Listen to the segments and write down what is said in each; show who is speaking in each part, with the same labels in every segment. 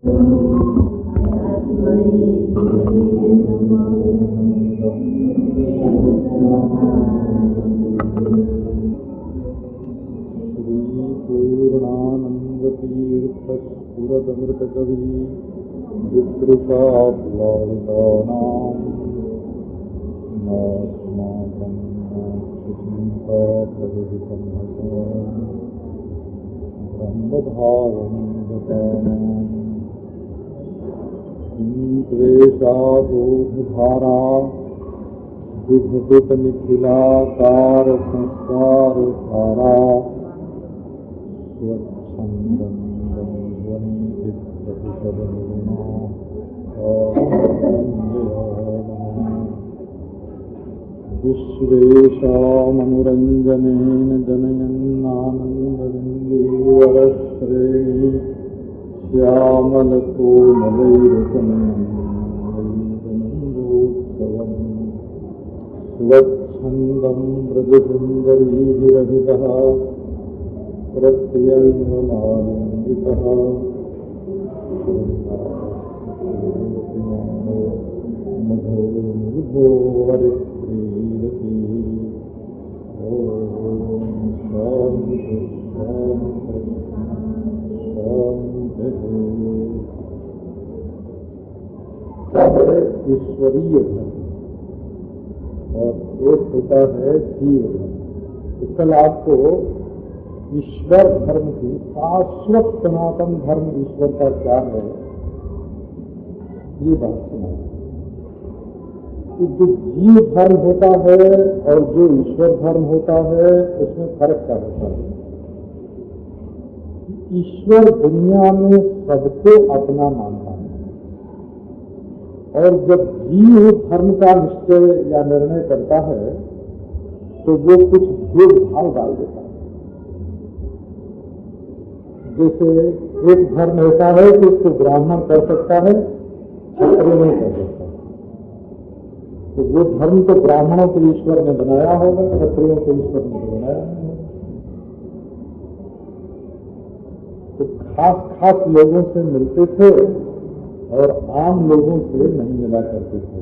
Speaker 1: पूर्णानंद तीर्थ स्फुरदमृत कवि विकृताभ्लावितानां नास्माकं चिन्ता प्रविदितं ब्रह्मभावं गतानां द्वेषाबोधधारा विभुत निखिलाकार संस्कार धारा स्वच्छंदं विश्वेशामनुरञ्जनेन जनयन्नानन्दविन्दीवरश्रेणी श्यामलकोमलैरुपनन्दोत्सवम् स्वच्छन्दं व्रजसुन्दरीभिरहितः प्रत्यङ्गमालिङ्गितः मधो हरिप्रीरति ॐ शान्ति शान्ति शान्तिः। ईश्वरीय धर्म और एक होता है जीव धर्म। कल आपको ईश्वर धर्म की शाश्वत सनातन धर्म ईश्वर का क्या है ये बात सुना। कि जो जीव धर्म होता है और जो ईश्वर धर्म होता है उसमें फर्क क्या होता है। ईश्वर दुनिया में सबको अपना मानता है और जब जीव धर्म का निश्चय या निर्णय करता है तो वो कुछ भेदभाव डाल देता है। जैसे एक धर्म ऐसा है कि उसको ब्राह्मण कर सकता है, क्षत्रिय नहीं कर सकता। तो वो धर्म तो ब्राह्मणों को ईश्वर ने बनाया होगा, क्षत्रियों को ईश्वर ने बनाया नहीं होगा। तो खास खास लोगों से मिलते थे और आम लोगों से नहीं मिला करते थे।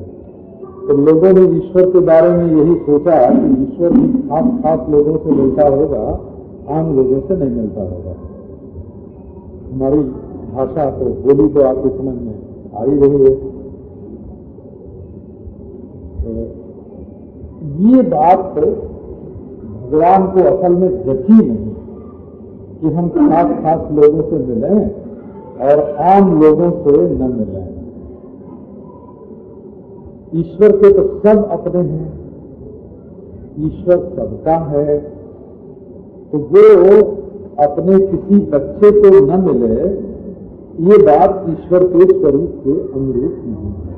Speaker 1: तो लोगों ने ईश्वर के बारे में यही सोचा कि ईश्वर भी खास खास लोगों से मिलता होगा, आम लोगों से नहीं मिलता होगा। हमारी भाषा तो बोली तो आपकी समझ में आ ही रही है। तो ये बात भगवान को असल में जची नहीं कि हम खास खास लोगों से मिलें और आम लोगों से न मिलें। ईश्वर के तो सब अपने हैं, ईश्वर सबका है। तो वो अपने किसी बच्चे को न मिले ये बात ईश्वर के स्वरूप के अनुरूप नहीं है।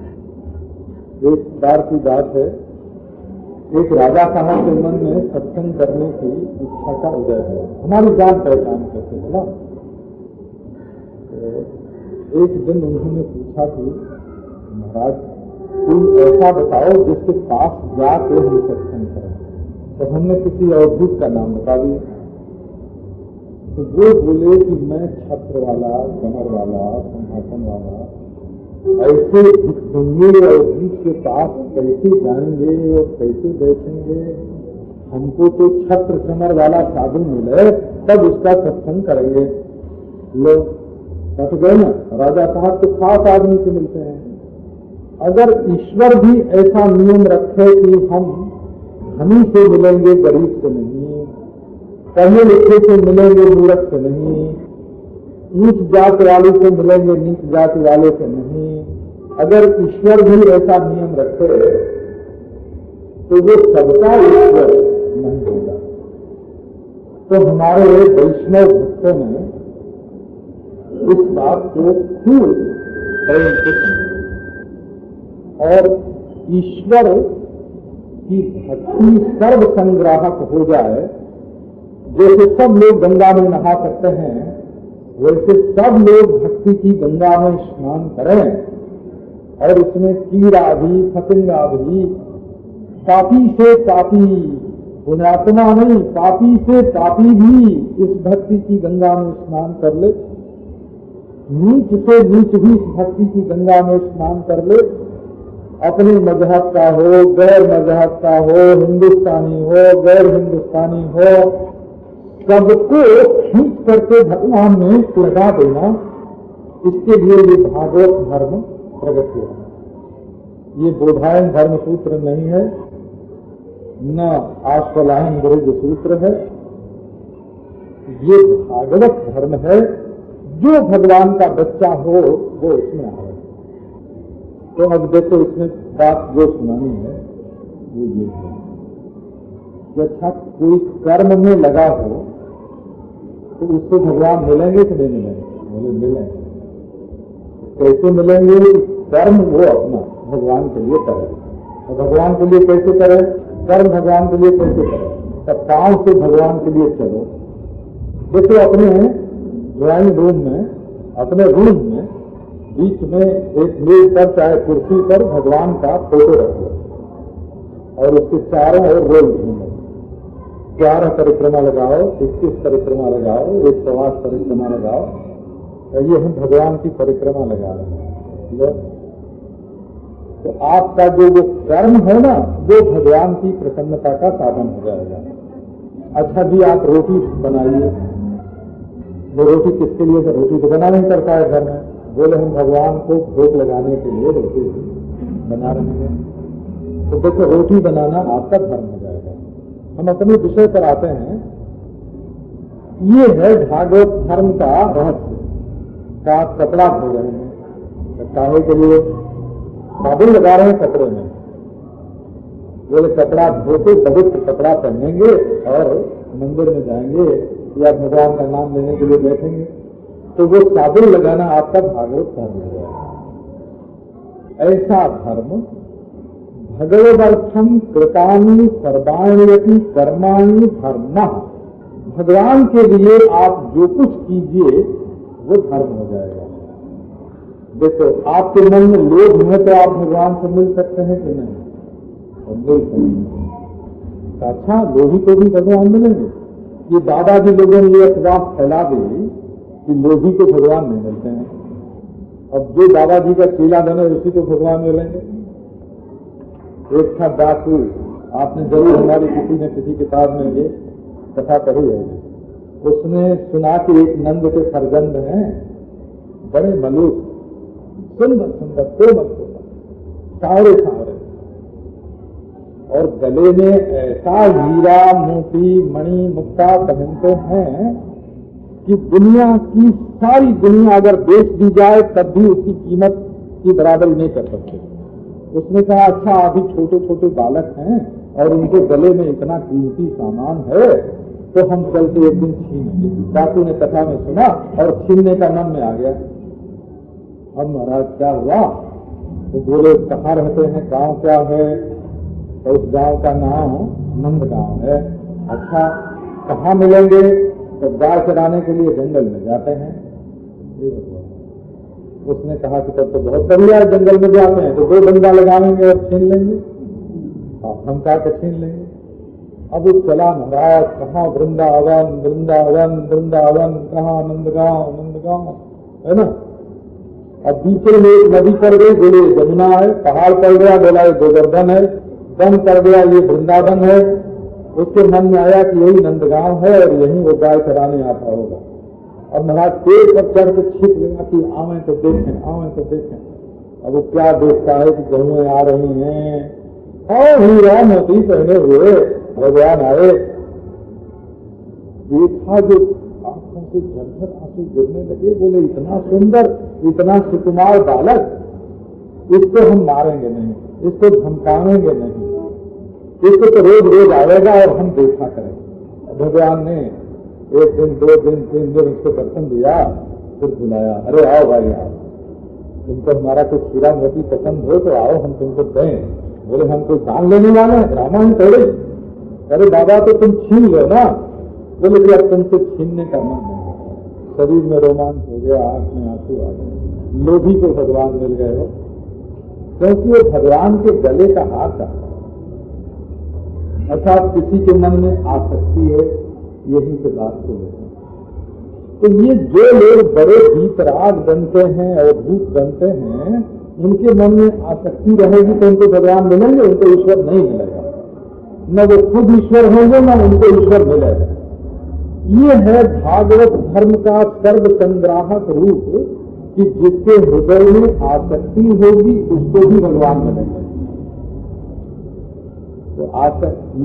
Speaker 1: एक बार की बात है, एक राजा साहब के मन में सत्संग करने की इच्छा का उदय है। हमारी जान पहचान कैसे है ना। तो एक दिन उन्होंने पूछा कि महाराज कोई ऐसा बताओ जिसके पास जाके हम सत्संग करें। तो हमने किसी अवधूत का नाम बता दिया। तो वो बोले कि मैं छत्र वाला, कमर वाला, सिंहासन वाला, ऐसे भिक्षुंगे और बीच के पास कैसे जाएंगे और कैसे बैठेंगे। हमको तो छत्र कमर वाला साधु मिले तब उसका सत्संग करेंगे। लोग कट गए ना। राजा साहब तो खास आदमी से मिलते हैं। अगर ईश्वर भी ऐसा नियम रखे कि हम धनी से मिलेंगे, गरीब से नहीं, पढ़े लिखे से मिलेंगे, मूर्ख से नहीं, ऊंच जात वाले से मिलेंगे, नीच जात वाले से नहीं, अगर ईश्वर भी ऐसा नियम रखे तो वो सबका ईश्वर नहीं होगा। तो हमारे वैष्णव भक्तों ने इस बात को खूब प्रेम से और ईश्वर की भक्ति सर्व संग्राहक हो जाए। जैसे सब लोग गंगा में नहा सकते हैं वैसे सब लोग भक्ति की गंगा में स्नान करें और इसमें कीड़ा भी, फतिंगा भी, पापी से पापी, पुण्यात्मा नहीं, पापी से पापी भी इस भक्ति की गंगा में स्नान कर ले नीच से नीच भी भक्ति की गंगा में स्नान कर ले, अपने मजहब का हो, गैर मजहब का हो, हिंदुस्तानी हो, गैर हिंदुस्तानी हो, सबको खींच करके भगवान में लगा देना, इसके लिए ये भागवत धर्म प्रगट हुआ है। ये बोधायन धर्म सूत्र नहीं है, न आश्वलायन विरुद्ध सूत्र है, ये भागवत धर्म है। जो भगवान का बच्चा हो वो इसमें आए। तो अब देखो इसमें बात जो सुनानी है वो ये है कि अच्छा कोई कर्म में लगा हो तो उससे भगवान मिलेंगे कि नहीं मिलेंगे? बोले मिलेंगे। कैसे मिलेंगे? कर्म वो अपना भगवान के लिए करे। और भगवान के लिए कैसे करे? कर्म भगवान के लिए कैसे करे? तब पांव से भगवान के लिए चलो। देखो अपने ड्राइंग रूम में, अपने रूम में बीच में एक मेज पर चाहे कुर्सी पर भगवान का फोटो रखो और उसके चारों ओर रोल घूमो। 11 परिक्रमा लगाओ, 21 परिक्रमा लगाओ, 108 परिक्रमा लगाओ। ये हम भगवान की परिक्रमा लगा रहे हैं। तो आपका जो वो कर्म है ना, वो भगवान की प्रसन्नता का साधन हो जाएगा। अच्छा जी, आप रोटी बनाइए। वो रोटी किसके लिए? रोटी तो बना नहीं करता है घर में। बोले हम भगवान को भोग लगाने के लिए रोटी बना रहे हैं। तो देखो रोटी बनाना आपका धर्म हो जाएगा। हम अपने विषय पर आते हैं। ये है भागवत धर्म का रहस्य। का कपड़ा धो रहे हैं, काहे के लिए? साबुन लगा रहे हैं कपड़े में। बोले कपड़ा धोते पवित्र कपड़ा पहनेंगे और मंदिर में जाएंगे या भगवान का नाम लेने के लिए बैठेंगे, तो वो साबुन लगाना आपका भागवत धर्म है। ऐसा धर्म भगवदर्थम कृतानि सर्वाण्यपि कर्माणि धर्मः। भगवान के लिए आप जो कुछ कीजिए वो धर्म हो जाएगा। देखो आपके मन में लोभ है तो आप भगवान से मिल सकते हैं कि नहीं? और मिल सकते हैं। अच्छा लोभी को भी भगवान मिलेंगे? ये दादाजी लोगों ने ये अफवाह फैला दी कि लोभी को भगवान नहीं मिलते हैं। अब जो दादाजी का चेला बने उसी को भगवान मिलेंगे। एक था डाकू, आपने जरूर हमारी किसी न किसी किताब में ये कथा पढ़ी है। उसने सुना कि एक नंद के फर्जंद हैं, बड़े मलूक, सुंदर सुंदर, कोमल कोमल, सावरे सावरे, और गले में ऐसा हीरा मोती मणि मुक्ता पहनते हैं कि दुनिया की सारी दुनिया अगर बेच दी जाए तब भी उसकी कीमत की बराबरी नहीं कर सकते। उसने कहा अच्छा अभी छोटे छोटे बालक हैं और उनके गले में इतना कीमती सामान है तो हम चल के एक दिन छीनेंगे। डाकू ने कथा में सुना और छीनने का मन में आ गया। अब महाराज क्या हुआ? तो बोले कहाँ रहते हैं, गांव क्या है? तो उस गांव का नाम नंद गांव है। अच्छा कहाँ मिलेंगे? तो गाय चराने के लिए जंगल में जाते हैं। उसने कहा कि तब तो बहुत बढ़िया है, जंगल में जाते हैं तो 2 डंडा लगाएंगे और छीन लेंगे। हम क्या के छीन लेंगे। अब वो चला महाराज, कहाँ वृंदावन वृंदावन वृंदावन, कहाँ नंदगांव नंदगांव, है ना। अब बीच में एक नदी पड़ गई, बोले यमुना है। पहाड़ पड़ गया, बोला ये गोवर्धन है। दम कर गया, ये वृंदावन है। उसके मन में आया कि यही नंदगांव है और यही वो गाय चराने आता होगा। और महाराज पेड़ पर चढ़ के छिप गया कि आवे तो देखें, आवे तो देखें। अब वो क्या देखता है कि गहुएं आ रही हैं और हीरा मोती पहने हुए भगवान आए। देखा जो आंखों से झरझर आंसू गिरने लगे। बोले इतना सुंदर, इतना सुकुमार बालक, इसको हम मारेंगे नहीं, इसको धमकाएंगे नहीं, इसको तो रोज रोज आएगा और हम देखा करेंगे। भगवान ने 1 दिन 2 दिन 3 दिन उसको दर्शन दिया, फिर बुलाया, अरे आओ भाई आओ, तुमको हमारा कुछ हीरा मोती पसंद हो तो आओ हम तुमको दें। बोले हम कोई दान लेने वाले हैं, ब्राह्मण थोड़े। अरे बाबा तो तुम छीन लो ना। बोले कि अब तुमसे छीनने का मन नहीं। शरीर में रोमांच हो गया, आंख में आंसू आ गए। लोभी को भगवान मिल गए हो, क्योंकि वो भगवान के गले का हार चाहता है। अर्थात किसी के मन में आसक्ति है, यही से बात को लेते हैं। तो ये जो लोग बड़े वीतराग बनते हैं और भूत बनते हैं, उनके मन में आसक्ति रहेगी तो उनको भगवान मिलेंगे, उनको ईश्वर नहीं मिलेगा। न वो खुद ईश्वर होंगे न उनको ईश्वर मिलेगा। ये है भागवत धर्म का सर्व संग्राहक रूप कि जिसके हृदय में आसक्ति होगी उसको भी भगवान मिलेंगे। तो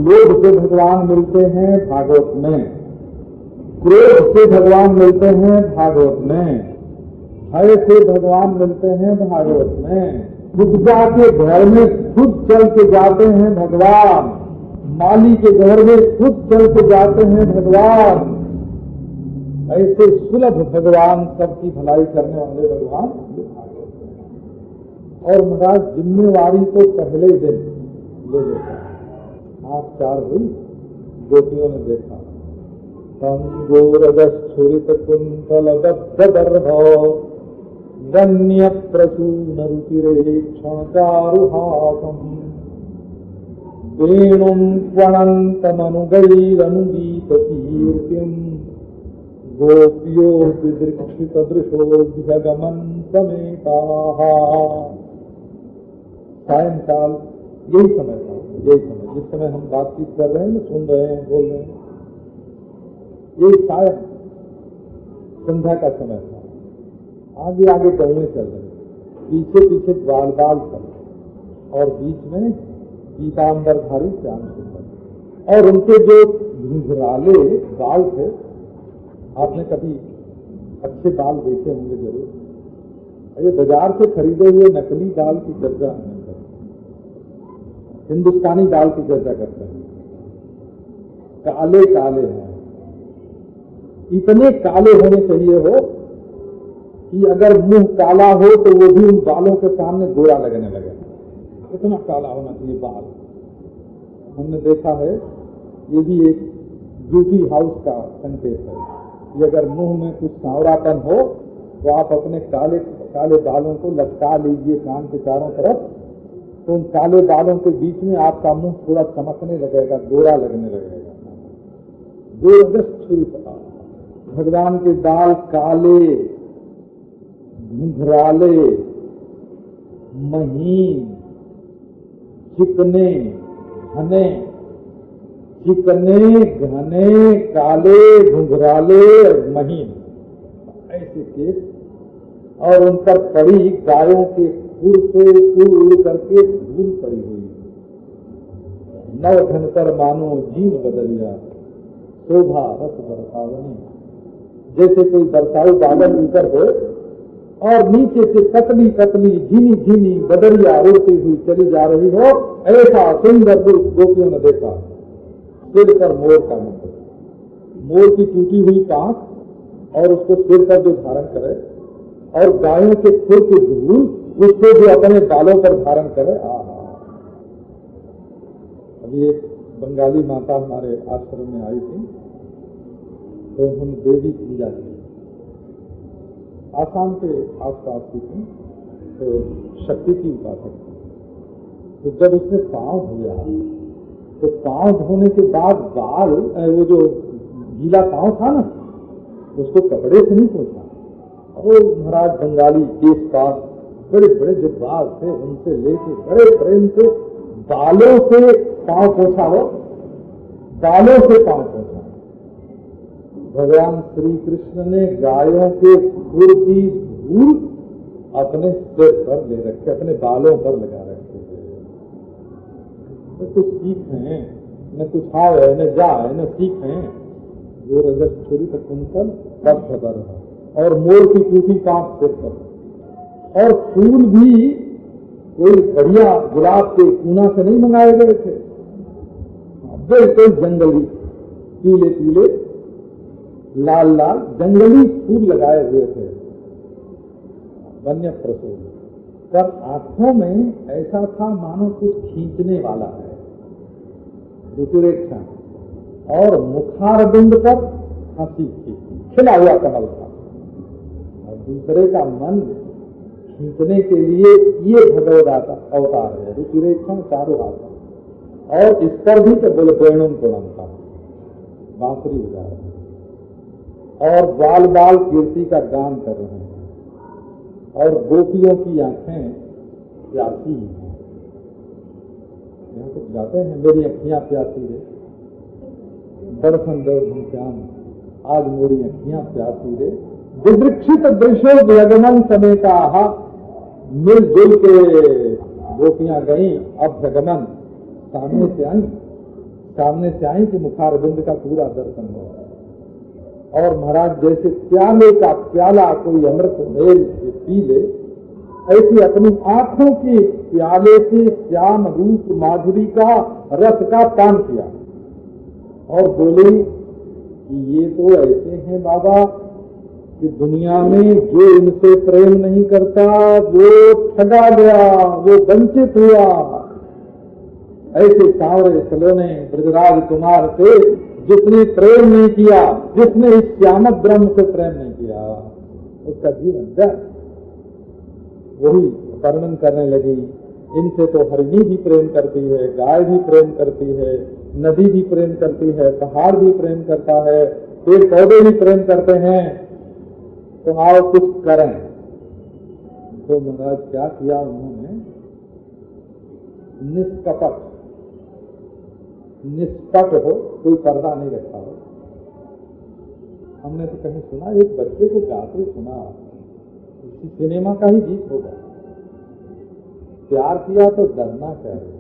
Speaker 1: लोभ से भगवान मिलते हैं भागवत में, क्रोध से भगवान मिलते हैं भागवत में, भय से भगवान मिलते हैं भागवत में, खुद जाके घर में खुद चल के जाते हैं भगवान, माली के घर में खुद चल के जाते हैं भगवान। ऐसे सुलभ भगवान, सबकी भलाई करने वाले भगवान। और महाराज जिम्मेवारी तो पहले ही दिन ले लेता है। आँख चार हुई, गोपियों ने देखा, तम गोरजस्फुरित कुंतल बद्धदर्भ वन्य प्रसून रुचिरे क्षणचारुहासम वेणुं क्वणन्तमनुगैरनुगीत कीर्तिम् गोप्यो दिदृक्षित दृशो विहगमन समेताः। सायंकाल यही समय था, यही समय जिस समय हम बातचीत कर रहे हैं, सुन रहे हैं, बोल रहे हैं, यही सायं संध्या का समय था। आगे आगे कौए चल रहे, पीछे पीछे बाल बाल चल रहे, और बीच में पीतांबरधारी श्याम सुंदर, और उनके जो घुंघराले बाल थे, आपने कभी अच्छे बाल देखे होंगे जरूर। ये बाजार से खरीदे हुए नकली बाल की चर्चा नहीं करते, हिंदुस्तानी बाल की चर्चा करते हैं। काले काले हैं, इतने काले होने चाहिए हो कि अगर मुंह काला हो तो वो भी उन बालों के सामने गोरा लगने लगे, इतना काला होना चाहिए बाल। हमने देखा है, ये भी एक ब्यूटी हाउस का संकेत है कि अगर मुंह में कुछ सांवरापन हो तो आप अपने काले काले बालों को लटका लीजिए कान के चारों तरफ, तो उन काले बालों के बीच में आपका मुंह थोड़ा चमकने लगेगा, गोरा लगने लगेगा। भगवान के बाल काले, घुंघराले, महीन, चिकने, घने, चिकने घने काले घुंघराले महीन, ऐसे केस, और उन पर पड़ी गायों के खुर से उड़ करके धूल पड़ी हुई। नव घन पर मानो जीन बदलिया, शोभा रस बरसावनी। जैसे कोई बरसाऊ बादल ऊपर हो और नीचे से कतली कतली झीनी झीनी बदरिया उड़ती हुई चली जा रही हो, ऐसा सुंदर रूप गोपियों ने देखा। सिर पर मोर का मुकुट, मोर की टूटी हुई पांख और उसको सिर पर जो धारण करे, और गायों के खुर की धूल उसको जो अपने बालों पर धारण करे। अभी एक बंगाली माता हमारे आश्रम में आई थी, तो उन्होंने देवी पूजा की, आसाम के आसपास की थी, तो शक्ति की उपासक थी। तो जब उसने पांव धोया, तो पांव धोने के बाद बाल, वो जो गीला पांव था ना, उसको कपड़े से नहीं पोंछा। और महाराज बंगाली केस पास बड़े बड़े जो बाल थे, उनसे लेके बड़े प्रेम से बालों से पांव पोंछा हो, बालों से पांव पोंछा। भगवान श्री कृष्ण ने गायों के खुर की धूल अपने सिर पर ले रखे, अपने बालों पर लगा रखे। न कुछ सीख है, न कुछ आवे, न जाए, न सीख है। जो रजत छोरी तक कुंतल तब खबर है, और मोर की टूटी पांख सिर पर। और फूल भी कोई बढ़िया गुलाब के कूना से नहीं मंगाए गए थे, बिल्कुल जंगली पीले पीले लाल लाल जंगली फूल लगाए हुए थे, वन्य प्रसून। पर आंखों में ऐसा था मानो कुछ खींचने वाला है, रुचिरेक्षा, और मुखारबिंद पर हंसी थी, खिला हुआ कमल था। और दूसरे का मन खींचने के लिए ये भगवत अवतार है, रुचिरेक्षा चारों हाथ। और इस पर भी तो बोले वेणुम गुणम था, बांसुरी बजा रहे। और बाल बाल कीर्ति का गान कर रहे हैं, और गोपियों की आंखें प्यासी हैं। यहाँ कुछ गाते हैं, मेरी अखियां प्यासी है, दर्शन दो घनश्याम, आज मोरी अखियां प्यासी रे। विवृक्षित दृश्यो जगमन समेता, मिलजुल के गोपियां गई। अब जगमन सामने से आई कि मुखारबिंद का पूरा दर्शन हो। और महाराज जैसे प्याले का प्याला कोई अमृत मेल से पी ले, ऐसी अपनी आंखों के प्याले से श्याम रूप माधुरी का रस का पान किया और बोले कि ये तो ऐसे हैं बाबा कि दुनिया में जो इनसे प्रेम नहीं करता वो ठगा गया, वो वंचित हुआ। ऐसे सांवरे सलोने ब्रजराज कुमार से जिसने प्रेम नहीं किया, जिसने इस श्यामक ब्रह्म से प्रेम नहीं किया, उसका जीवन व्यर्थ। वही वर्णन करने लगी, इनसे तो हरिणी भी प्रेम करती है, गाय भी प्रेम करती है, नदी भी प्रेम करती है, पहाड़ भी प्रेम करता है, पेड़ पौधे भी प्रेम करते हैं, तो आओ कुछ करें। तो महाराज क्या किया उन्होंने? निष्कपट हो, कोई पर्दा नहीं रखा हो। हमने तो कहीं सुना, एक बच्चे को गाते सुना, किसी सिनेमा का ही गीत होगा, प्यार किया तो डरना चाहिए।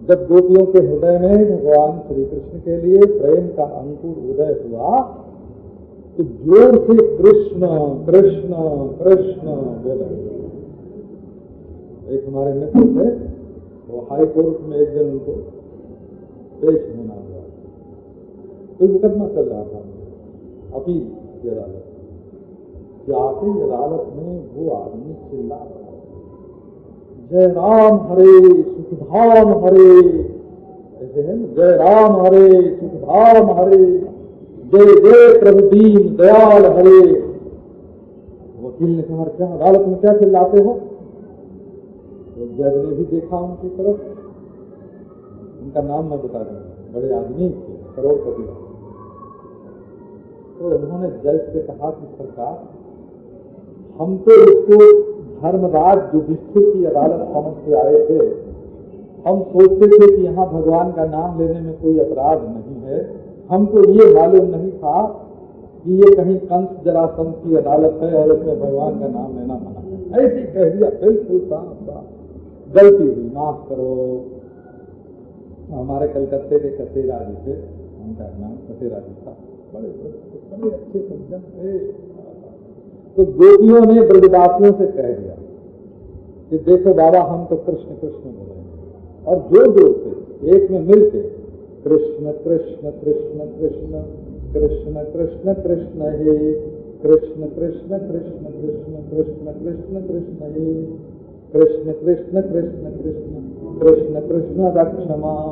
Speaker 1: जब गोपियों के हृदय में भगवान श्री कृष्ण के लिए प्रेम का अंकुर उदय हुआ तो जोर से कृष्ण कृष्ण कृष्ण बोले। एक हमारे मित्र थे, वो हाई कोर्ट में एक दिन उनको पेश होना हुआ, कोई मुकदमा चल रहा था, अपील की अदालत। जाते अदालत में वो आदमी चिल्ला रहा, जय राम हरे सुखधाम हरे, ऐसे है ना, जय राम हरे सुखधाम हरे, जय जय प्रभु दीन दयाल हरे। वकील ने कहा, क्या अदालत में क्या चिल्लाते हो? तो जज ने भी देखा उनकी तरफ, उनका नाम मैं बता दूंगा, बड़े आदमी थे, करोड़पति। तो उन्होंने जज से कहा कि सरकार, हम तो इसको धर्मराज युधिष्ठिर की अदालत समझ के आए थे, हम सोचते थे कि यहाँ भगवान का नाम लेने में कोई अपराध नहीं है, हमको ये मालूम नहीं था कि ये कहीं कंस जरासंध की अदालत है और इसमें भगवान का नाम लेना मना है। ऐसी कह दिया, बिल्कुल साफ साफ, गलती हुई, माफ करो। हमारे कलकत्ते के कसेरा जी थे, उनका नाम कसेरा जी था, बड़े अच्छे सज्जन थे। तो गोपियों ने ब्रजवासियों से कह दिया कि देखो बाबा, हम तो कृष्ण कृष्ण बोले, और जोर जोर से एक में मिलके कृष्ण कृष्ण कृष्ण कृष्ण कृष्ण कृष्ण कृष्ण हे, कृष्ण कृष्ण कृष्ण कृष्ण कृष्ण कृष्ण कृष्ण हे, कृष्ण कृष्ण कृष्ण कृष्ण कृष्ण कृष्ण रक्ष मां,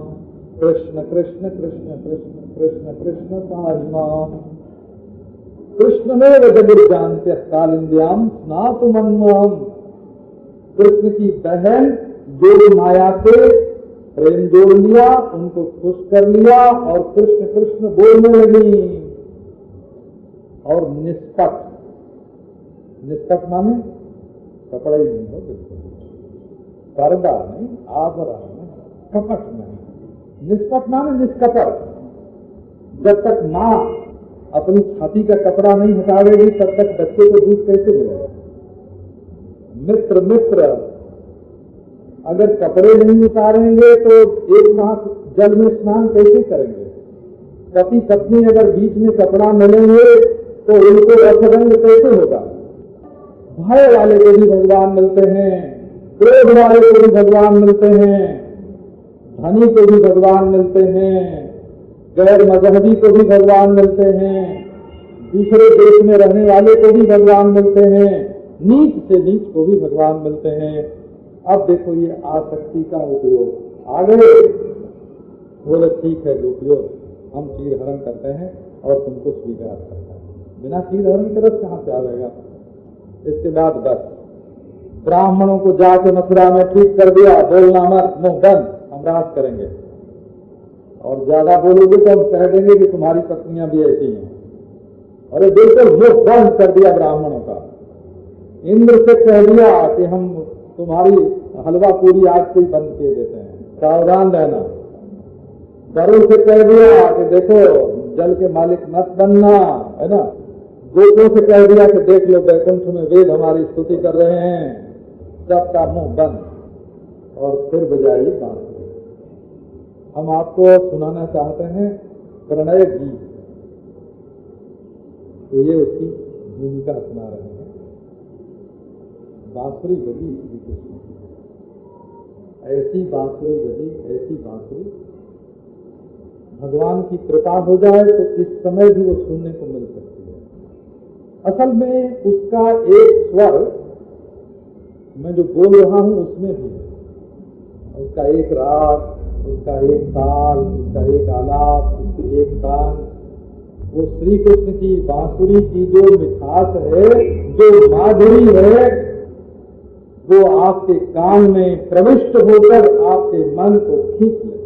Speaker 1: कृष्ण कृष्ण कृष्ण कृष्ण कृष्ण कृष्ण पाहि मां, कृष्णमेव जगुर्जान्त्य कालिन्द्याम स्नातु मन्मोहम। कृष्ण की बहन जो माया से प्रेम जोड़ लिया, उनको खुश कर लिया और कृष्ण कृष्ण बोलने लगी। और निष्कपट, निष्कपट माने कपड़ा ही नहीं हो, बिल्कुल पर्दा नहीं, आभरण नहीं, कपट नहीं। निष्कपट माने निष्कपट। जब तक माँ अपनी छाती का कपड़ा नहीं हटावेगी तब तक बच्चे को दूध कैसे मिलेगा? मित्र मित्र अगर कपड़े नहीं उतारेंगे तो एक साथ जल में स्नान कैसे करेंगे? पति पत्नी अगर बीच में कपड़ा मिलेंगे तो उनको रसरंग कैसे होगा? भय वाले को भी भगवान मिलते हैं, क्रोध वाले को भी भगवान मिलते हैं, धनी को भी भगवान मिलते हैं, गैर मजहबी को भी भगवान मिलते हैं, दूसरे देश में रहने वाले को भी भगवान मिलते हैं, नीच से नीच को भी भगवान मिलते हैं। अब देखो ये आसक्ति का उपयोग आ गए, बोले ठीक है गोपियों, हम चीर हरण करते हैं और तुमको स्वीकार करते हैं। बिना चीर हरण के रस कहाँ से आएगा? इसके बाद बस ब्राह्मणों को जाके मथुरा में ठीक कर दिया, बोलना मत, मुंह बंद, हम राज करेंगे, और ज्यादा बोलोगे तो हम कह देंगे कि तुम्हारी पत्नियां भी ऐसी हैं, अरे बिल्कुल मुख बंद कर दिया ब्राह्मणों का। इंद्र से कह दिया कि हम तुम्हारी हलवा पूरी आज से ही बंद किए देते हैं, सावधान रहना। वरुण से कह दिया कि देखो जल के मालिक मत बनना, है ना। गोपों से कह दिया कि देख लो वैकुंठ में वेद हमारी स्तुति कर रहे हैं, सबका मुंह बंद। और फिर बजाई बांसुरी। हम आपको सुनाना चाहते हैं प्रणय गीत, तो ये उसकी भूमिका सुना रहे हैं। बांसुरी बजी श्री कृष्ण की, ऐसी बांसुरी बजी, ऐसी बांसुरी। भगवान की कृपा हो जाए तो इस समय भी वो सुनने को मिल सकती है। असल में उसका एक स्वर मैं जो बोल रहा हूं उसमें भी है, उसका एक राग, उसका एक ताल, उसका एक आलाप, उसकी एक तान। वो श्री कृष्ण की बांसुरी की जो मिठास है, जो माधुरी है, वो आपके कान में प्रविष्ट होकर आपके मन को खींच ले।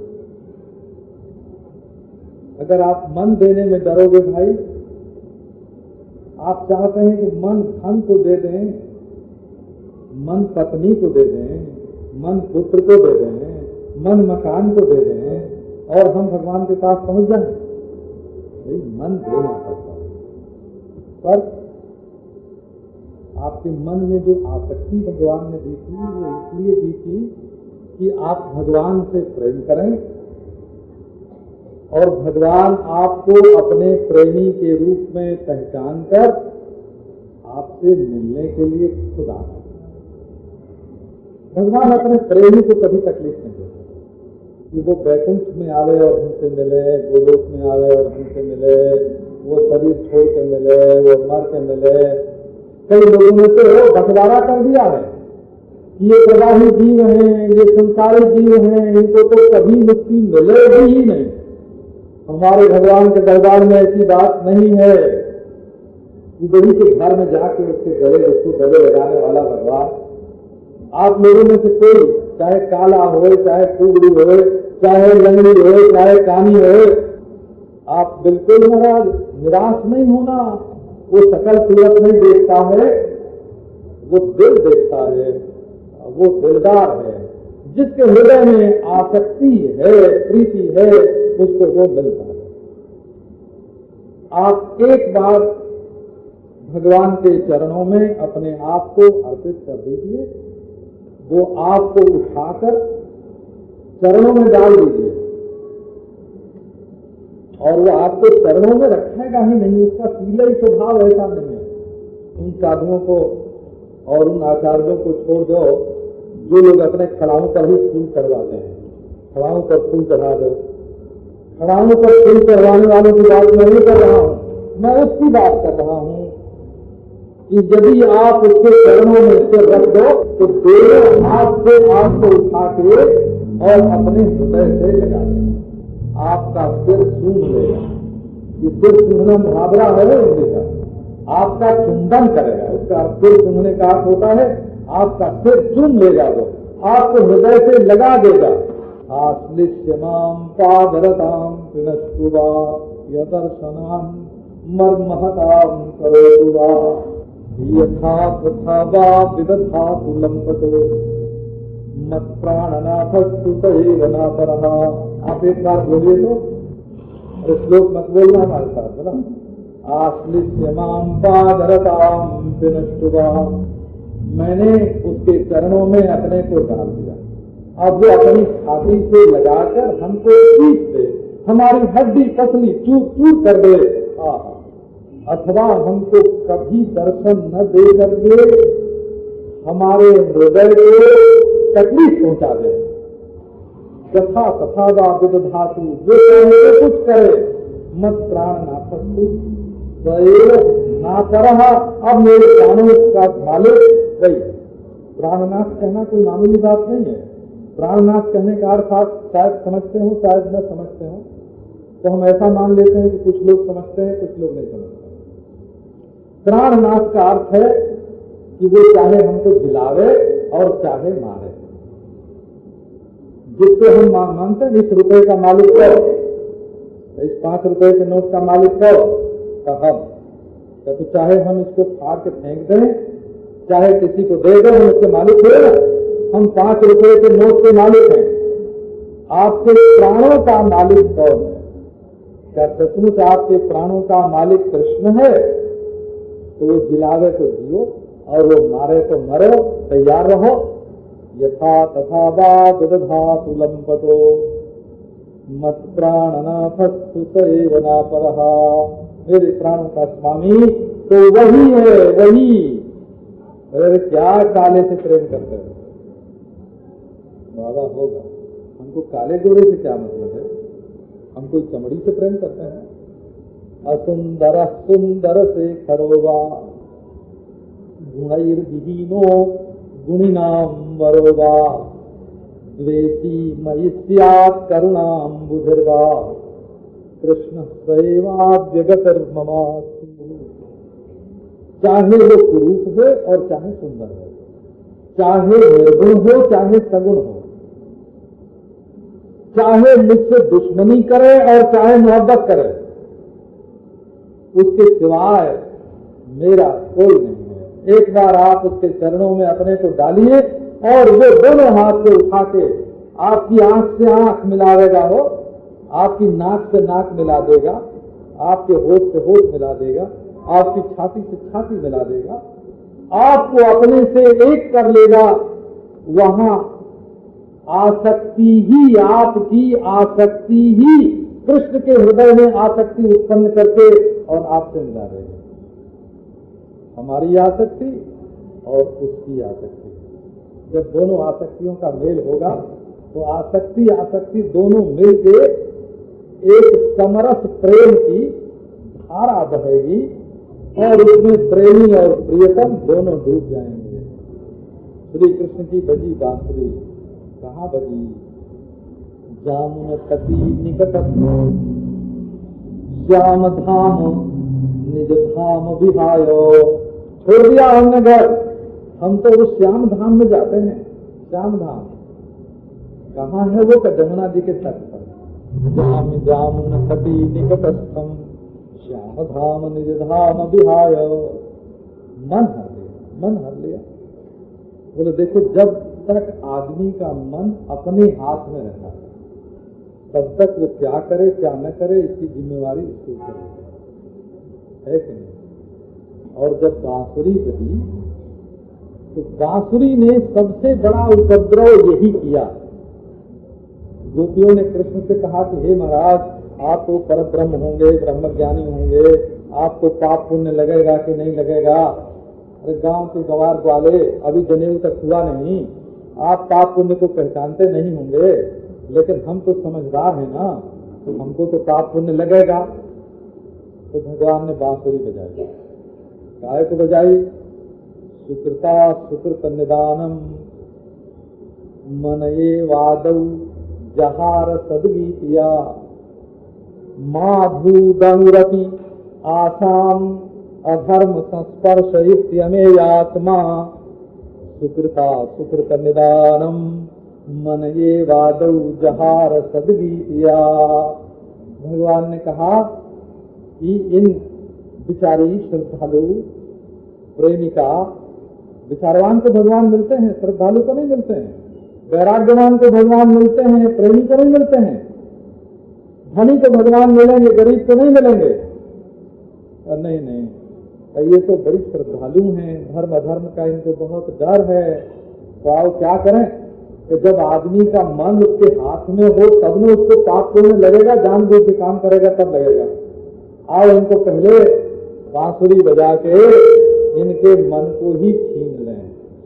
Speaker 1: अगर आप मन देने में डरोगे भाई, आप चाहते हैं कि मन धन को दे दें, मन पत्नी को दे दें, मन पुत्र को दे दें, मन मकान को दे दें और हम भगवान के पास पहुंच जाएं। भाई मन देना पड़ता है। पर आपके मन में जो आसक्ति भगवान ने दी थी वो इसलिए दी थी कि आप भगवान से प्रेम करें और भगवान आपको अपने प्रेमी के रूप में पहचान कर आपसे मिलने के लिए खुद आना। भगवान अपने प्रेमी को कभी तकलीफ नहीं देते कि वो बैकुंठ में आवे और हमसे मिले, गोलोक में आवे और हमसे मिले, वो शरीर छोड़ के मिले, वो मर के मिले। कई लोगों ने तो बंटवारा कर दिया है कि ये प्रवाही जीव हैं, ये संसारी जीव हैं, इनको तो कभी मुक्ति मिलेगी ही नहीं। हमारे भगवान के दरबार में ऐसी बात नहीं है। उबड़ी के घर में जाके उसके गले लगाने वाला भगवान, आप लोगों में से कोई चाहे काला हो, चाहे कुबड़ी हो, चाहे लंगड़ी हो, चाहे कानी हो, आप बिल्कुल महाराज निराश नहीं होना। वो सकल सूरत नहीं देखता है, वो दिल देखता है, वो दिलदार है। जिसके हृदय में आसक्ति है, प्रीति है, उसको वो मिलता है। आप एक बार भगवान के चरणों में अपने आप को अर्पित कर दीजिए, वो आपको उठाकर चरणों में डाल दीजिए और वो आपको चरणों में रखेगा ही नहीं। उसका सीला ही स्वभाव ऐसा नहीं है। उन साधुओं को और उन आचार्यों को छोड़ दो जो लोग अपने खड़ाओं पर ही फूल चढ़वाते हैं। खड़ाओं पर फूल चढ़ा दो। खड़ाओं पर फूल चढ़वाने वालों की बात मैं नहीं कर रहा हूं, मैं उसकी बात कर रहा हूं कि यदि आप उसके चरणों में सिर रख दो तो दोनों हाथ से आपको उठा के और अपने हृदय से लगा देगा। आपका सिर सूंघ लेगा। ये सिर सूंघना मुहावरा है हिंदी का। आपका चुंबन करेगा। उसका सिर सूंघने का अर्थ होता है आपका सिर चूम लेगा, वो आपको हृदय से लगा देगा। आश्लिष्यमाम पादरताम पिनस्तुवा यदर्शनाम मर्महताम करोतुवा यथा तथा वा विदधातु लंपटो मत प्राणनाथस्तु सैवनापरः। आप एक बार बोलिए तो श्लोक मत बोलना हमारे साथ, बोला आश्लिष्यमाम पादरताम पिनस्तुवा। मैंने उसके चरणों में अपने को डाल दिया। अब वो अपनी छाती से लगाकर हमको खींच दे, हमारी हड्डी पसली चूर चूर कर दे, अथवा हमको कभी दर्शन न दे करके हमारे हृदय को तकलीफ पहुंचा दे। यथा तथा वा विदधातु, जो चाहे कुछ करे, मत प्राण नाथस्तु ना करहा। अब मेरे प्राणों का मालिक वही। प्राणनाथ कहना कोई मामूली बात नहीं है। प्राणनाथ कहने का अर्थ आप शायद समझते हो, शायद न समझते हो। तो हम ऐसा मान लेते हैं कि कुछ लोग समझते हैं, कुछ लोग नहीं समझते। प्राणनाथ का अर्थ है कि वो चाहे हमको जिलावे और चाहे मारे। जिसको हम मानते हैं इस रुपए का मालिक कौन, इस 5 रुपए के नोट का मालिक कौन, हम। तो चाहे हम इसको फाड़ के फेंक दें, चाहे किसी को दे दें, हम उसके मालिक थोड़े ना। हम 5 रुपए के नोट के मालिक हैं। आपके प्राणों का मालिक कौन है? क्या सचमुच आपके प्राणों का मालिक कृष्ण है? तो वो जिलावे तो जियो और वो मारे तो मरो, तैयार रहो। यथा तथा वा दधातु लंपटो मत प्राणनाथस्तु स एव नापरः। मेरे प्राणों का स्वामी तो वही है, वही। अरे क्या काले से प्रेम करते हैं बाबा? होगा हमको काले गोरे से क्या मतलब है? हम कोई चमड़ी से प्रेम करते हैं? असुंदर सुंदर से खरोवा गुणैर्विहीनो गुणिनाम वरोवा द्वेषी मयि स्यात् करुणाम्बुधिर्वा कृष्ण सैवाद्यगतिर्ममास्तु। चाहे वो कुरूप हो और चाहे सुंदर हो, चाहे निर्गुण हो चाहे सगुण हो, चाहे मुझसे दुश्मनी करे और चाहे मोहब्बत करे, उसके सिवाय मेरा कोई नहीं है। एक बार आप उसके चरणों में अपने को डालिए और वो दोनों हाथ से उठा के आपकी आंख से आंख मिला देगा, वो आपकी नाक से नाक मिला देगा, आपके होठ से होठ मिला देगा, आपकी छाती से छाती मिला देगा, आपको अपने से एक कर लेगा। वहां आसक्ति ही, आपकी आसक्ति ही कृष्ण के हृदय में आसक्ति उत्पन्न करके और आपसे मिला देगा। हमारी आसक्ति और उसकी आसक्ति, जब दोनों आसक्तियों का मेल होगा तो आसक्ति आसक्ति दोनों मिलके एक समरस प्रेम की धारा बहेगी और उसमें प्रेमी और प्रियतम दोनों डूब जाएंगे। श्री कृष्ण की बजी बांसुरी कहाँ बजी? जामुन कति निकट श्याम धाम निज धाम विहायो। छोड़ दिया हमने घर, हम तो उस श्याम धाम में जाते हैं। श्याम धाम कहाँ है? वो जमुना जी के तट पर। जामुन कति निकटस्थम श्याम धाम निज धाम विहाय। मन हर लिया, मन हर लिया। बोले देखो, जब तक आदमी का मन अपने हाथ में रहता है तब तक वो क्या करे क्या न करे इसकी जिम्मेवारी इसके ऊपर है कि नहीं? और जब बांसुरी बजी तो बांसुरी ने सबसे बड़ा उपद्रव यही किया। गोपियों ने कृष्ण से कहा कि हे महाराज, आप तो परब्रह्म होंगे, ब्रह्मज्ञानी होंगे, आपको पाप पुण्य लगेगा कि नहीं लगेगा? अरे गांव के गंवार वाले, अभी जनेऊ तक हुआ नहीं, आप पाप पुण्य को पहचानते नहीं होंगे, लेकिन हम तो समझदार हैं ना, तो हमको तो पाप पुण्य लगेगा। तो भगवान ने बांसुरी बजाई। काय को बजाई? सुकृता सुकृत निदानम मनये वादौ जहार सदगीतिया माधुदनुरपि आसाम अधर्म संस्पर्श इत्यमेयात्मा सुकृता सुकृत निदानम मनये वादौ जहार सदगीतिया। भगवान ने कहा कि इन बिचारी श्रद्धालु प्रेमिका, विचारवान को भगवान मिलते हैं, श्रद्धालु को नहीं मिलते हैं। वैराग्यवान को भगवान मिलते हैं, प्रेमी को नहीं मिलते हैं। धनी को भगवान मिलेंगे, गरीब को नहीं मिलेंगे। नहीं नहीं, ये तो बड़ी श्रद्धालु हैं, धर्म अधर्म का इनको बहुत डर है। तो आओ क्या करें कि जब आदमी का मन उसके हाथ में हो तब न उसको पाप पुण्य लगेगा, जानबूझ के काम करेगा तब लगेगा। आओ इनको पहले बांसुरी बजा के इनके मन को ही छीन लें।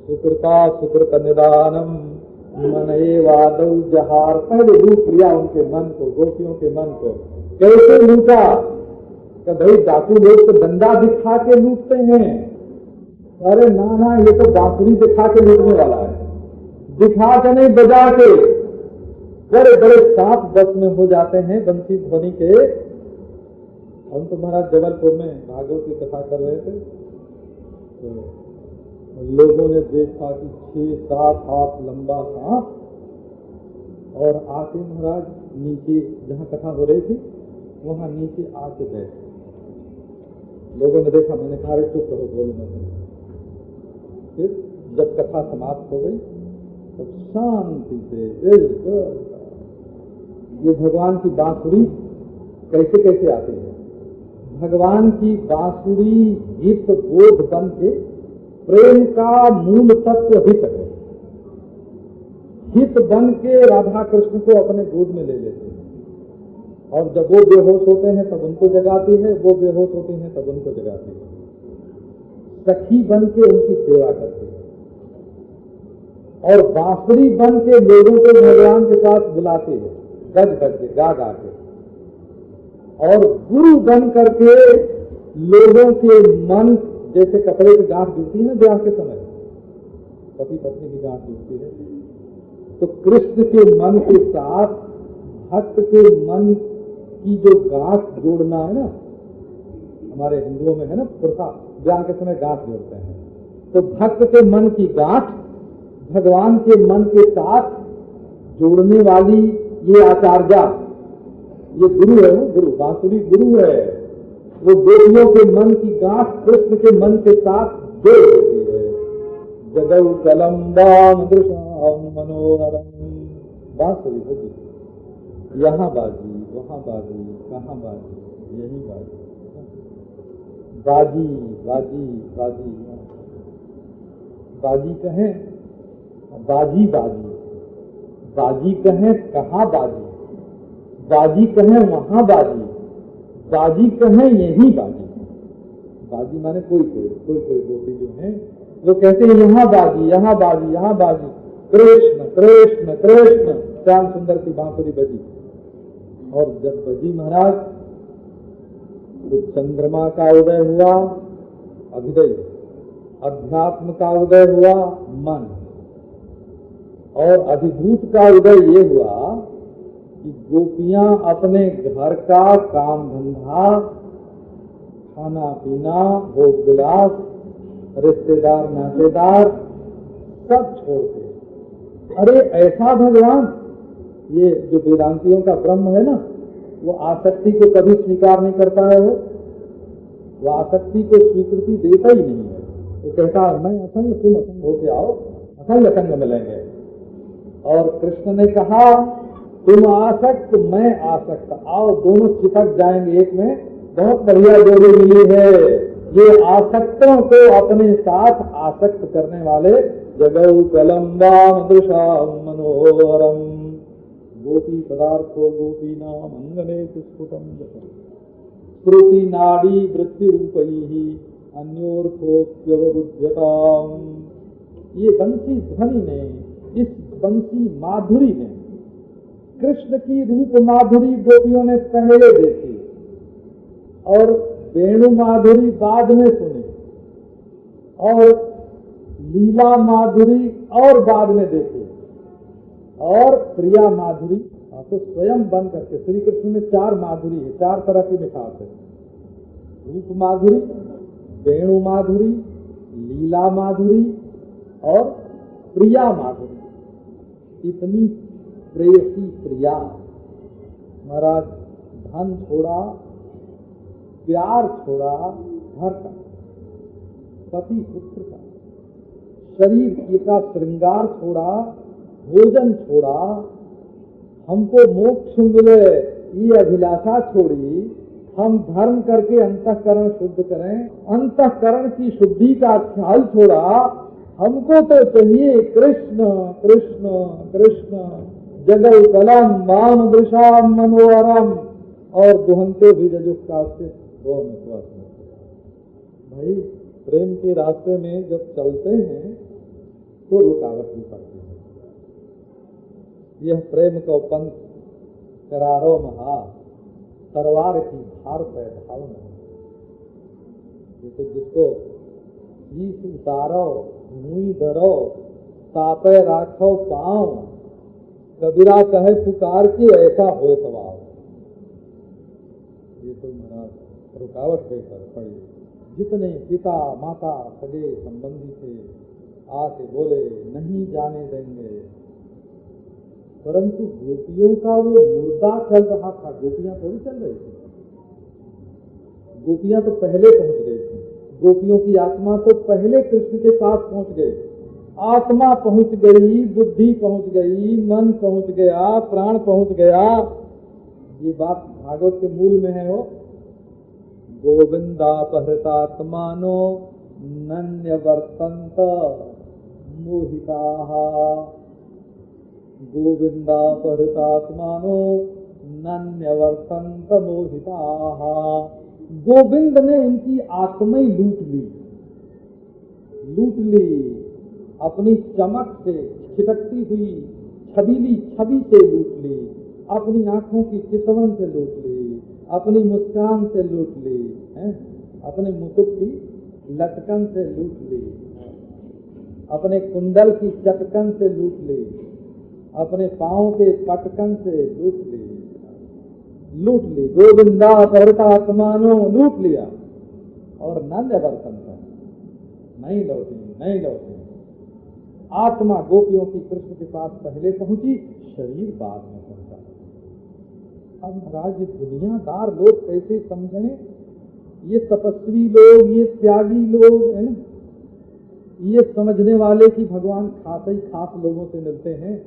Speaker 1: सुकृता सुकृत निदानम मनये वादौ जहार। पहले लूट लिया उनके मन को, गोपियों के मन को। कैसे लूटा? कि भाई डाकू लोग तो डंडा दिखा के लूटते हैं। अरे ना ना, ये तो बांसुरी दिखा के लूटने वाला है, दिखा के नहीं बजा के। बड़े बड़े सांप बस में हो जाते हैं बंसी ध्वनि के। हम तो महाराज जबलपुर में भागवत की कथा कर रहे थे, तो लोगों ने देखा कि 6-7 हाथ लंबा सांप, और आके महाराज नीचे जहाँ कथा हो रही थी वहां नीचे आके बैठे। लोगों ने देखा, मैंने कहा चुप रहो, बोलो मत। फिर जब कथा समाप्त हो गई तब शांति से बिल्कुल ये भगवान की बांसुरी कैसे कैसे आती है। भगवान की बांसुरी हित बोध बन के, प्रेम का मूल तत्व हित है, हित बन के राधा कृष्ण को अपने गोद में ले लेते हैं। और जब वो बेहोश होते हैं तब उनको जगाती है, वो बेहोश होते हैं तब उनको जगाती है। सखी बन के उनकी सेवा करती है और बांसुरी बन के लोगों को भगवान के पास बुलाती है, गज गज के, गा गा के। और गुरु बन करके लोगों के मन, जैसे कपड़े की गांठ जुड़ती है ना ब्याह के समय, पति पत्नी की गांठ जुड़ती है, तो कृष्ण के मन के साथ भक्त के मन की जो गांठ जोड़ना है ना, हमारे हिंदुओं में है ना प्रथा, ब्याह के समय गांठ जोड़ते हैं। तो भक्त के मन की गांठ भगवान के मन के साथ जोड़ने वाली ये आचार्या, ये गुरु है, वो गुरु, बांसुरी गुरु है। वो गोपियों के मन की गांठ कृष्ण के मन के साथ जोड़ देती है। जगौ कलम्बाम दृशाम मनोहरम, बांसुरी बजी, यहाँ बाजी, वहाँ बाजी, कहाँ बाजी, यही बाजी, बाजी बाजी बाजी, बाजी कहें बाजी बाजी, बाजी कहें कहाँ बाजी, बाजी कहें वहाँ बाजी, बाजी कहें यही बाजी। बाजी माने कोई गोपी जो है वो कहते हैं यहाँ बाजी, यहाँ बाजी, यहाँ बाजी, कृष्ण कृष्ण कृष्ण, श्याम सुंदर की बांसुरी बजी। और जब बजी महाराज तो चंद्रमा का उदय हुआ, अभिदय, अध्यात्म का उदय हुआ, मन, और अधिभूत का उदय ये हुआ कि गोपियां अपने घर का काम धंधा, खाना पीना, भोग विलास, रिश्तेदार नातेदार सब छोड़ के, अरे ऐसा भगवान, ये जो वेदांतियों का ब्रह्म है ना, वो आसक्ति को कभी स्वीकार नहीं करता है। वो आसक्ति को स्वीकृति देता ही नहीं है। वो कहता है मैं असंग, तुम असंग होके आओ, असंग असंग मिलेंगे। और कृष्ण ने कहा तुम आसक्त, मैं आसक्त, आओ दोनों चिपक जाएंगे एक में, बहुत बढ़िया जोड़ी मिली है। ये आसक्तों को अपने साथ आसक्त करने वाले, जगौ कलम्बाम दृशाम मनोहरम, गोपी पदार्थो गोपी नाम अंगने स्फुटम, श्रुति नाड़ी वृत्ति रूपैहि अन्योर्थोप्यवबुध्यताम। ये बंसी ध्वनि ने, इस बंसी माधुरी ने, कृष्ण की रूप माधुरी गोपियों ने पहले देखी और वेणु माधुरी बाद में सुनी, और लीला माधुरी और बाद में देखी, और प्रिया माधुरी तो स्वयं बन करके। श्री कृष्ण में 4 माधुरी है, 4 तरह की मिठास है, रूप माधुरी, वेणु माधुरी, लीला माधुरी और प्रिया माधुरी। इतनी प्रेयसी प्रिया महाराज, धन छोड़ा, प्यार छोड़ा, घर का, पति पुत्र का, शरीर का श्रृंगार छोड़ा, भोजन छोड़ा, हमको मोक्ष मिले ये अभिलाषा छोड़ी, हम धर्म करके अंतःकरण शुद्ध करें, अंतःकरण की शुद्धि का ख्याल छोड़ा, हमको तो चाहिए कृष्ण कृष्ण कृष्ण, जगौ कलम वाम दृशाम मनोहरम, और दुहंते भी जजुक्का से भाई। प्रेम के रास्ते में जब चलते हैं तो रुकावट भी पड़ती है। यह प्रेम को पंथ करारो महा, तरवार की धार पे ढालना। ये तो जिसको शीश उतारो, मुई धरो, तापे राखो पांव, कबीरा कहे पुकार के ऐसा हो सवाल। ये तो महाराज रुकावट पे पड़ी। जितने पिता माता सगे संबंधी थे आके बोले नहीं जाने देंगे, परंतु गोपियों का वो मुर्दा चल रहा था, गोपियां थोड़ी चल रही थी। गोपियां तो पहले पहुंच गई थी, गोपियों की आत्मा तो पहले कृष्ण के पास पहुंच गई। आत्मा पहुंच गई, बुद्धि पहुंच गई, मन पहुंच गया, प्राण पहुंच गया। ये बात भागवत के मूल में है हो, गोविंदापहृतात्मानो नन्यवर्तन्त मोहिताः। गोविंदापहृतात्मानो नन्यवर्तन्त मोहिताः। गोविंद ने उनकी आत्मा लूट ली अपनी चमक से, छिटकती हुई छबीली छवि से लूट ली, अपनी आंखों की चितवन से लूट ली, अपनी मुस्कान से लूट ली, अपने मुकुट की लटकन से लूट ली, अपने कुंडल की चटकन से लूट ली, अपने पांव के पटकन से लूट ली। गोविंदा परतात्मानो लूट लिया और नंद वर्तन नहीं लौटी। आत्मा गोपियों की कृष्ण के पास पहले पहुंची, शरीर बाद में पहुंचा। अब महाराज ये दुनियादार लोग कैसे समझें, ये तपस्वी लोग, ये त्यागी लोग है ना, ये समझने वाले कि भगवान खास ही खास लोगों से मिलते हैं,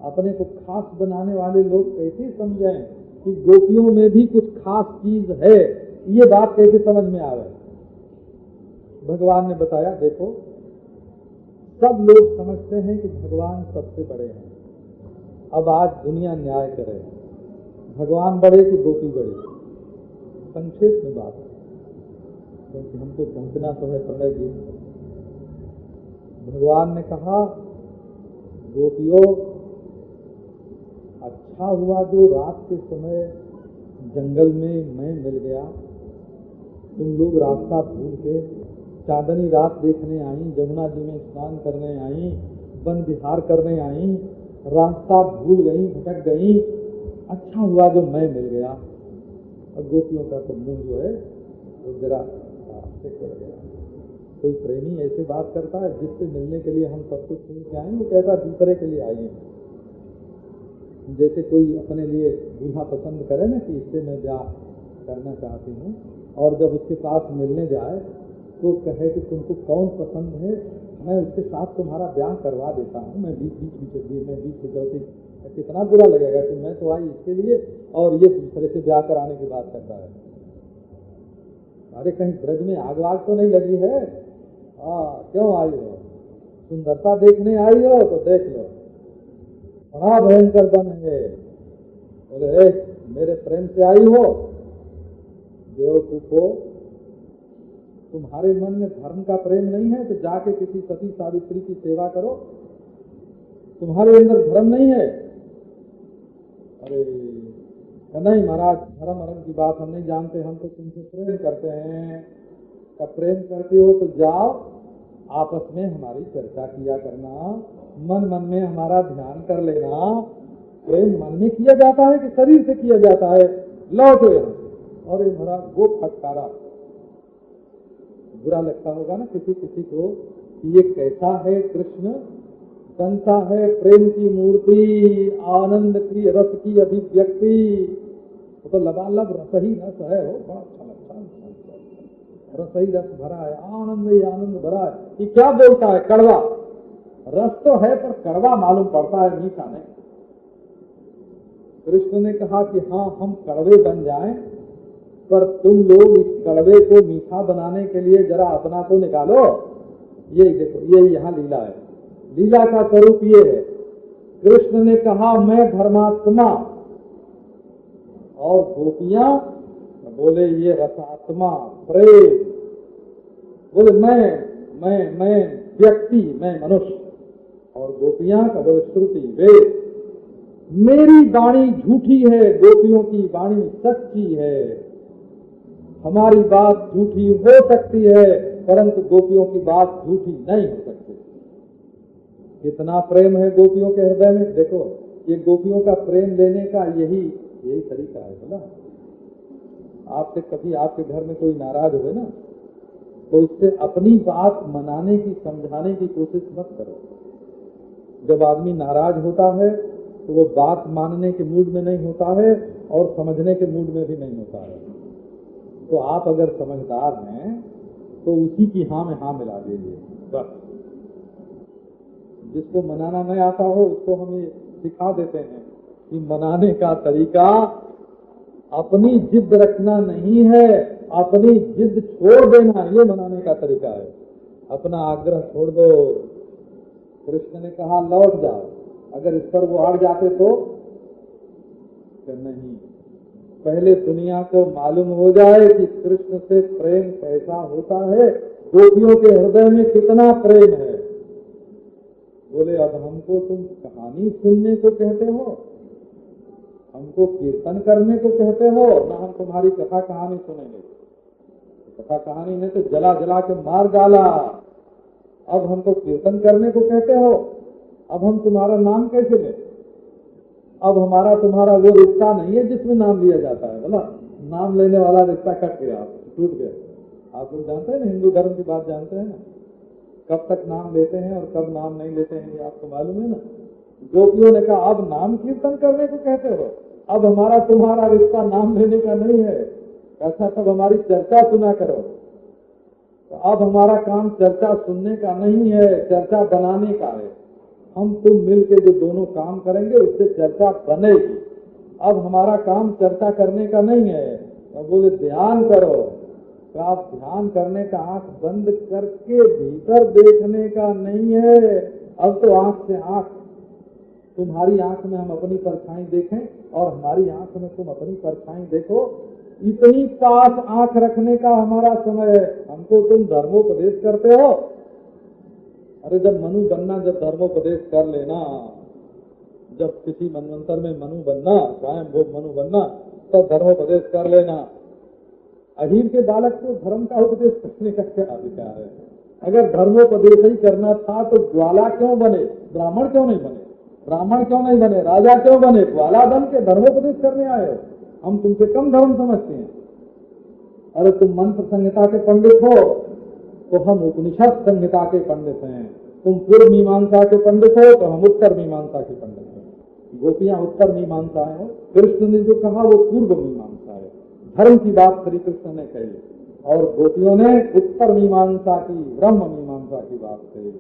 Speaker 1: अपने को खास बनाने वाले लोग कैसे समझें कि गोपियों में भी कुछ खास चीज है। ये बात कैसे समझ में आ रही? भगवान ने बताया, देखो सब लोग समझते हैं कि भगवान सबसे बड़े हैं। अब आज दुनिया न्याय करे, भगवान बड़े कि गोपी बड़ी? संक्षेप में बात, क्योंकि हमको पहुंचना तो है प्रणय जी। भगवान ने कहा, गोपियों अच्छा हुआ जो रात के समय जंगल में मैं मिल गया। तुम लोग रास्ता भूल के चांदनी रात देखने आई, जमुना जी में स्नान करने आई, वन विहार करने आई, रास्ता भूल गई, भटक गई। अच्छा हुआ जो मैं मिल गया। और गोपियों का तो मुंह जो है वो जरा से खुल गया। कोई प्रेमी ऐसे बात करता है जिससे मिलने के लिए हम सब कुछ छोड़ के आए, वो कहता है दूसरे के लिए आइए। जैसे कोई अपने लिए दूल्हा पसंद करे ना कि इससे मैं ब्याह करना चाहती हूँ, और जब उसके पास मिलने जाए तो कहे कि तुमको कौन पसंद है, मैं उसके साथ तुम्हारा ब्याह करवा देता हूँ, मैं बीच चौथी। कितना बुरा लगेगा कि मैं तो आई इसके लिए और ये दूसरे से ब्याह कराने की बात करता है। अरे कहीं ब्रज में आग वाग तो नहीं लगी है? क्यों आई हो? सुंदरता देखने आई हो तो देख लो, बड़ा भयंकर बन है। बोले मेरे प्रेम से आई हो? बेवकूफो, तुम्हारे मन में धर्म का प्रेम नहीं है तो जाके किसी सती सावित्री की सेवा करो। तुम्हारे अंदर धर्म नहीं है? अरे नहीं महाराज, धर्म अरम की बात हम नहीं जानते, हम तो तुमसे प्रेम करते हैं। कब प्रेम करते हो तो जाओ आपस में हमारी चर्चा किया करना, मन मन में हमारा ध्यान कर लेना। प्रेम मन में किया जाता है कि शरीर से किया जाता है? लौटो यहाँ से। और महाराज वो फटकारा बुरा लगता होगा ना किसी को कि ये कैसा है कृष्ण, बनता है प्रेम की मूर्ति, आनंद की रस की अभिव्यक्ति। तो लबालब रस ही रस है, वो बड़ा अच्छा रस ही रस भरा है, आनंद ही आनंद भरा है। ये क्या बोलता है? कड़वा रस तो है पर कड़वा मालूम पड़ता है, मीठा नहीं। कृष्ण ने कहा कि हाँ हम कड़वे बन जाएं, पर तुम लोग इस कड़वे को मीठा बनाने के लिए जरा अपना तो निकालो। ये देखो, ये यहाँ लीला है, लीला का स्वरूप ये है। कृष्ण ने कहा मैं धर्मात्मा, और गोपियां बोले ये रसात्मा प्रेम। बोले मैं व्यक्ति, मैं मनुष्य, और गोपियां का बोले श्रुति वेद। मेरी वाणी झूठी है, गोपियों की वाणी सच्ची है। हमारी बात झूठी हो सकती है परंतु गोपियों की बात झूठी नहीं हो सकती। कितना प्रेम है गोपियों के हृदय में। देखो ये गोपियों का प्रेम लेने का यही तरीका है। बोला आपसे कभी आपके घर में कोई नाराज हो ना तो उससे अपनी बात मनाने की, समझाने की कोशिश मत करो। जब आदमी नाराज होता है तो वो बात मानने के मूड में नहीं होता है और समझने के मूड में भी नहीं होता है। तो आप अगर समझदार हैं तो उसी की हाँ में हाँ मिला दीजिए बस। जिसको मनाना नहीं आता हो उसको हम ये सिखा देते हैं कि मनाने का तरीका अपनी जिद रखना नहीं है, अपनी जिद छोड़ देना, ये मनाने का तरीका है। अपना आग्रह छोड़ दो। कृष्ण ने कहा लौट जाओ, अगर इस पर वो अड़ जाते तो नहीं, पहले दुनिया को मालूम हो जाए कि कृष्ण से प्रेम कैसा होता है, गोपियों के हृदय में कितना प्रेम है। बोले अब हमको तुम कहानी सुनने को कहते हो, हमको कीर्तन करने को कहते हो, ना हम तुम्हारी कथा कहानी सुनेंगे। कथा कहानी ने तो जला जला के मार डाला, अब हमको कीर्तन करने को कहते हो, अब हम तुम्हारा नाम कैसे लें? अब हमारा तुम्हारा वो रिश्ता नहीं है जिसमें नाम लिया जाता है, बोला नाम लेने वाला रिश्ता कट गया, टूट गया। आप लोग जानते हैं ना, हिंदू धर्म की बात जानते हैं ना, कब तक नाम लेते हैं और कब नाम नहीं लेते हैं, ये आपको मालूम है ना। गोपियों ने कहा अब नाम कीर्तन करने को कहते हो, अब हमारा तुम्हारा रिश्ता नाम लेने का नहीं है, ऐसा तब हमारी चर्चा सुना करो। तो अब हमारा काम चर्चा सुनने का नहीं है, चर्चा बनाने का है। हम तुम मिलके जो दोनों काम करेंगे उससे चर्चा बनेगी। अब हमारा काम चर्चा करने का नहीं है। तो बोले ध्यान करो, तो आप ध्यान करने का आंख बंद करके भीतर देखने का नहीं है। अब तो आंख से आंख, तुम्हारी आंख में हम अपनी परछाई देखें और हमारी आंख में तुम अपनी परछाई देखो, इतनी पास आंख रखने का हमारा समय है। हमको तुम धर्मोपदेश करते हो। अरे जब मनु बनना, जब धर्मोपदेश कर लेना, जब किसी मनवंतर में मनु बनना, स्वयं भोग मनु बनना, तब धर्मोपदेश कर लेना। अहीर के बालक को धर्म का उपदेश करने का क्या अधिकार है? अगर धर्मोपदेश ही करना था तो ग्वाला क्यों बने, ब्राह्मण क्यों नहीं बने? ब्राह्मण क्यों नहीं बने, राजा क्यों बने? ग्वाला बन के धर्मोपदेश करने आए हो। हम तुमसे कम धर्म समझते हैं। अरे तुम मंत्र संहिता के पंडित हो तो हम उपनिषद संहिता के पंडित हैं। तुम पूर्व मीमांसा के पंडित हो तो हम उत्तर मीमांसा के पंडित हैं। गोपियां उत्तर मीमांसा है, कृष्ण ने जो कहा वो पूर्व मीमांसा है। धर्म की बात श्री कृष्ण ने कही और गोपियों ने उत्तर मीमांसा की, ब्रह्म मीमांसा की बात कही।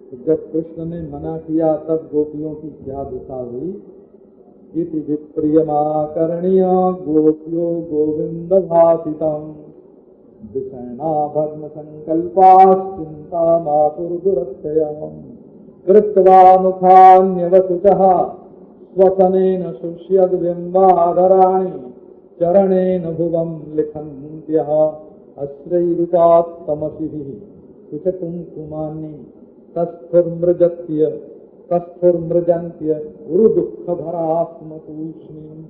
Speaker 1: तो जब कृष्ण ने मना किया तब गोपियों की क्या दशा हुई? इति विप्रियमाकर्ण्य गोप्यो गोविंद भासितम् विषैणा भग्न संकल्पा चिंता मापुर्दुरत्ययम् कृत्वा मुखान्यवसुचः स्वसनेन शुष्यद्बिम्बाधराणि चरणेन भुवं लिखन्त्यः अश्रैरुपात्तमसिभिः कुचकुङ्कुमानि तस्थुर्मृजन्त्य उरुदुःखभरास्मतूष्णीम्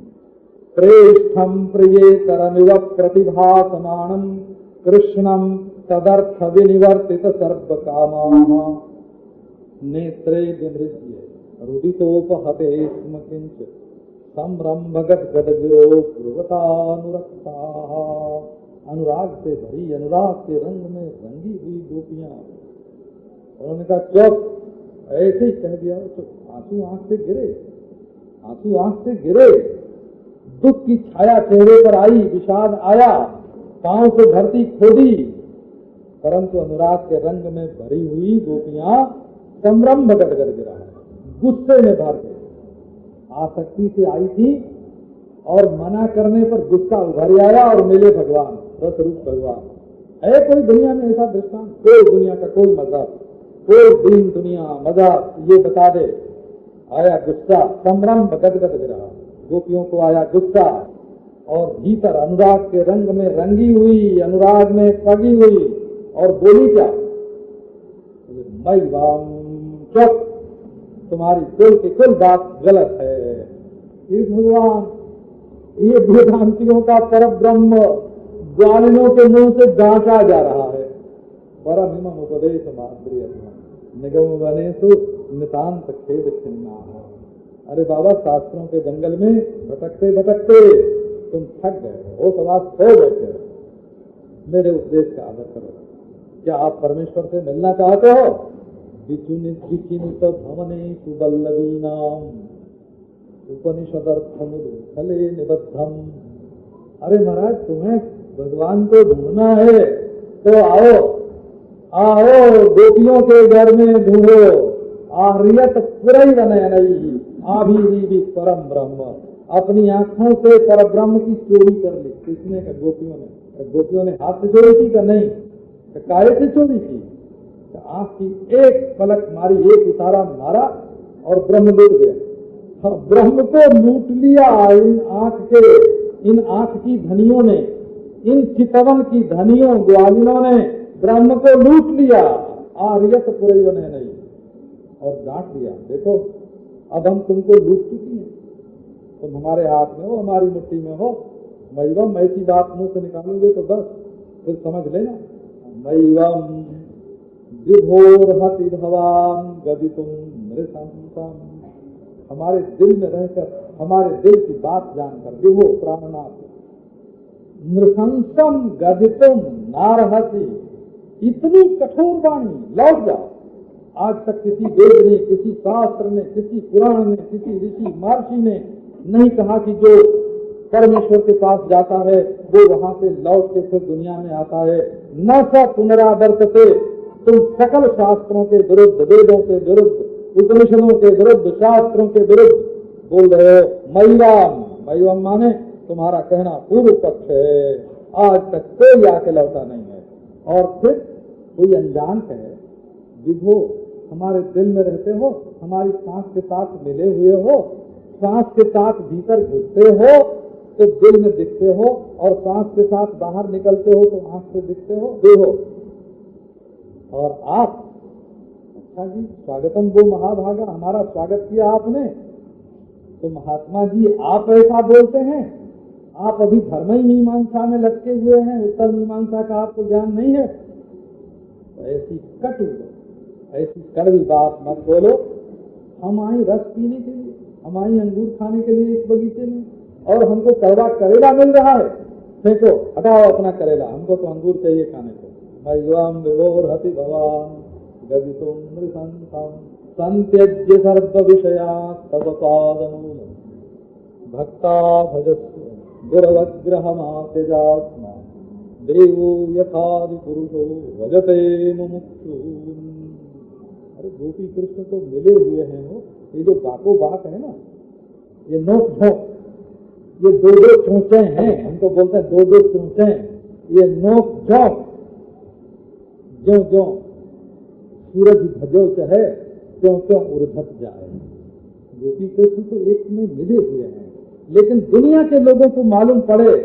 Speaker 1: प्रेष्ठं प्रियेतरमिव प्रतिभासमानं कृष्णं तदर्थ विनिवर्तित सर्वकामाः नेत्रे विमृज्य रुदितोपहते स्म किंच संरम्भगद्गदगिरो ब्रुवतानुरक्ताः। अनुराग से भरी, अनुराग के रंग में रंगी हुई गोपियां। उन्होंने कहा चुप, ऐसे ही कह दिया तो आंसू आंख से गिरे, आंसू आंख से गिरे। दुख की छाया चेहरे पर आई, विषाद आया, पांव से धरती खोदी, परंतु अनुराग के रंग में भरी हुई गोपियां संरंभ गदगद गिरा, गुस्से में भर गई। आसक्ति से आई थी और मना करने पर गुस्सा उभर आया और मिले भगवान, रस रूप भगवान। है कोई दुनिया में ऐसा दृष्टांत? कोई दुनिया का कोई मजाक, कोई दीन दुनिया मजाक ये बता दे। आया गुस्सा, संरंभ गदगद गिरा, गोपियों को आया गुस्सा और भीतर अनुराग के रंग में रंगी हुई, अनुराग में पगी हुई और बोली क्या? मई वाम चुप, तुम्हारी कुल की कुल बात गलत है। ये भगवान, ये वेदांतियों का परब्रह्म ग्वालिनों के मुंह से गांचा जा रहा है। परम उपदेश माद्रिय निगम बनेसु नितांत खेद छिन्ना। अरे बाबा, शास्त्रों के जंगल में भटकते भटकते तुम थक गए हो, सवास हो बैठे हो। मेरे उपदेश का आदर करो। क्या आप परमेश्वर से मिलना चाहते हो? विचिनुत भवने सुबल्लवीनाम उपनिषदर्थमुद्खले निबद्धम अरे महाराज तुम्हें भगवान को ढूंढना है तो आओ आओ गोपियों के घर में ढूंढो, आर्यत पुरई बने नहीं आभी परम ब्रह्म। अपनी आंखों से पर ब्रह्म की चोरी कर ली। किसने? का गोपियों ने हाथ से चोरी की? का नहीं? काहे से चोरी की? आंख की एक पलक मारी, एक इशारा मारा और ब्रह्म लूट गया। हाँ, ब्रह्म को लूट लिया इन आंख की धनियों ने, इन चितवन की धनियों ग्वालिनों ने ब्रह्म को लूट लिया। आर्यत पुरैवन है नहीं, और डांट दिया। देखो अब हम तुमको लूट चुकी हैं, तुम हमारे हाथ में हो, हमारी मुट्ठी में हो। मैवम ऐसी बात मुंह से निकालोगे तो बस फिर समझ लेना। मैवम विभोरहति भवान गदितुम नृशंसम। हमारे दिल में रहकर, हमारे दिल की बात जानकर, विभो प्राणनाथ, नृशंसम गदितुम नारहति। इतनी कठोर वाणी, लौट जाओ। आज तक किसी वेद ने, किसी शास्त्र ने, किसी पुराण ने, किसी ऋषि महर्षि ने नहीं कहा कि जो परमेश्वर के पास जाता है वो वहां से लौट के फिर दुनिया में आता है। न स पुनरावर्तते। तुम सकल शास्त्रों के विरुद्ध, वेदों के विरुद्ध, उपनिषदों के विरुद्ध, शास्त्रों के विरुद्ध बोल रहे हो। मैवम माने तुम्हारा कहना पूर्व पक्ष है। आज तक कोई आके लौटा नहीं है। और फिर कोई अनजान कहे विभो हमारे दिल में रहते हो, हमारी सांस के साथ मिले हुए हो, सांस के साथ भीतर घुसते हो तो दिल में दिखते हो, और सांस के साथ बाहर निकलते हो तो आंख से दिखते हो। देहो और आप, अच्छा जी स्वागतम वो महाभागा, हमारा स्वागत किया आपने तो महात्मा जी आप ऐसा बोलते हैं? आप अभी धर्म ही मीमांसा में लटके हुए हैं, उत्तर मीमांसा का आपको ज्ञान नहीं है। तो ऐसी कटु, ऐसी कड़वी बात मत बोलो। हम आए रस पीने के लिए, हम आए अंगूर खाने के लिए इस बगीचे में, और हमको कड़वा करेला मिल रहा है। फेंको, हटाओ अपना करेला, हमको तो अंगूर चाहिए खाने को। मैवम विभोरहति भवान गदितुम नृशंसम संत्यज्य सर्व विषया तव पादमूलम् भक्ता भजस्व गुरवग्रहमात्यजास्मा देवो यथादि पुरुषो भजते मुमुक्षून्। अरे गोपी कृष्ण तो मिले हुए हैं वो। ये जो बाको बाक है ना, ये नोक झोंक, ये दो दो चोंचे हैं, हमको बोलते हैं दो दो चोंचे। ये नोक झोंक ज्यों ज्यों सूरज भजो चाहे त्यों त्यों उर्धत जाए। गोपी कृष्ण तो एक में मिले हुए हैं, लेकिन दुनिया के लोगों को मालूम पड़े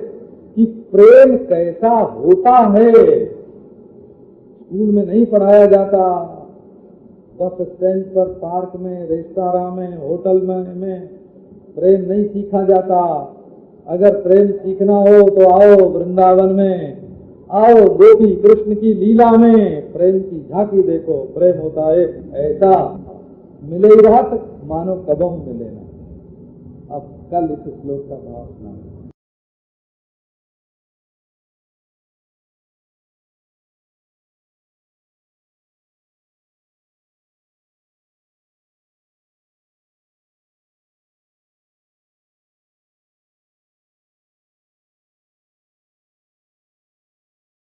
Speaker 1: कि प्रेम कैसा होता है। स्कूल में नहीं पढ़ाया जाता, बस स्टैंड पर, पार्क में, रेस्तरां में, होटल में प्रेम नहीं सीखा जाता। अगर प्रेम सीखना हो तो आओ वृंदावन में, आओ गोपी कृष्ण की लीला में प्रेम की झांकी देखो। प्रेम होता है ऐसा, मिले रात मानो कबहू मिले ना। अब कल इस श्लोक का भाव सुना।